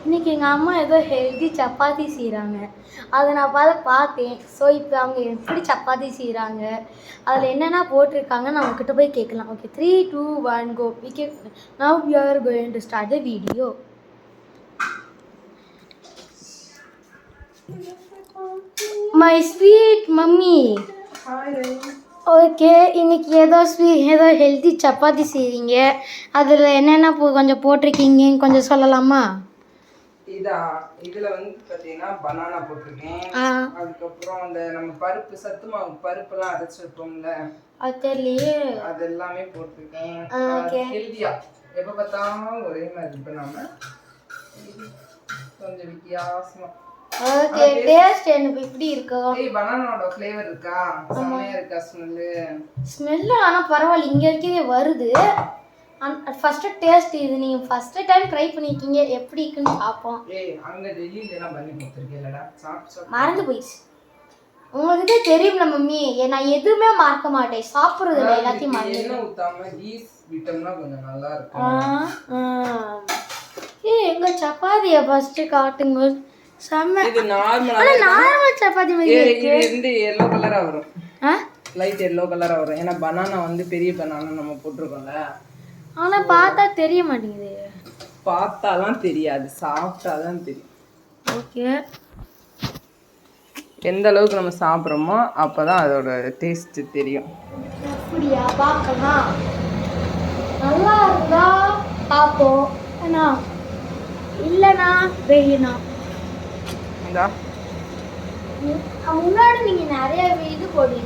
இன்றைக்கி எங்கள் அம்மா ஏதோ ஹெல்தி சப்பாத்தி செய்கிறாங்க. அதை நான் பார்த்தேன். ஸோ இப்போ அவங்க எப்படி சப்பாத்தி செய்கிறாங்க, அதில் என்னென்ன போட்டிருக்காங்க நான் அவங்ககிட்ட போய் கேட்கலாம். Okay, 3, 2, 1 go. Now we are going to start the video. My sweet mummy. Okay, இன்றைக்கி ஏதோ ஹெல்தி சப்பாத்தி செய்கிறீங்க. அதில் என்னென்ன கொஞ்சம் போட்டிருக்கீங்க கொஞ்சம் சொல்லலாமா? இதுல வந்து பாத்தீங்கன்னா பனானா போட்டிருக்கேன். அதுக்கப்புறம் அந்த நம்ம பருப்பு சத்து மாவு பருப்புலாம் அரைச்சு வைப்போம்ல, அது எல்லாமே போட்டிருக்கேன். ஹெல்தியா எப்ப பார்த்தாலும் ஒரே மாதிரி பண்ணாம கொஞ்சம் வித்தியாசமா. ஓகே, டேஸ்ட் எனக்கு இப்படி இருக்கு. பனானாவோட ஃப்ளேவர் இருக்கா, செமையா இருக்கா ஸ்மெல். ஆனா பரவாயில்ல, இங்க இருக்கே வருது. ஃபர்ஸ்ட் டேஸ்ட் இது நீங்க ஃபர்ஸ்ட் டைம் ட்ரை பண்ணிருக்கீங்க, எப்படி இருக்குன்னு பாப்போம். அங்க டெல்லில எல்லாம் பண்ணி கொடுத்திருக்கேன்லடா, சாப்பிட்டு மறந்து போயிடுச்சு. உங்களுக்கு தெரியும்ல மம்மி, நான் எதுவுமே மறக்க மாட்டேன். சாப்பிடுறதுல எல்லாத்தையும் மறந்து. என்ன ஊத்தாம ஈஸ் விட்டோம்னா கொஞ்சம் நல்லா இருக்கும். எங்க சப்பாத்தியை ஃபர்ஸ்ட் காட்டுங்க. செம்ம. இது நார்மல் சப்பாத்தி மாதிரி இருக்கு. இது வந்து yellow கலரா வரும். லைட் yellow கலரா வரும். ஏன்னா பனானா வந்து பெரிய பனானா நம்ம போட்டுருக்கோம்ல. ஆனா பார்த்தா தெரிய மாட்டேங்குது. பார்த்தாலாம் தெரியாது, சாப்பிட்டாதான் தெரியும். ஓகே, எந்த அளவுக்கு நம்ம சாப்பிட்றோமோ அப்பதான் அதோட டேஸ்ட் தெரியும். அப்படியா? பார்க்கலாம். நல்லா இருந்தா பார்ப்போம், இல்லைனா வேணும். முன்னாடி நீங்க நிறைய இது போடுவீங்க.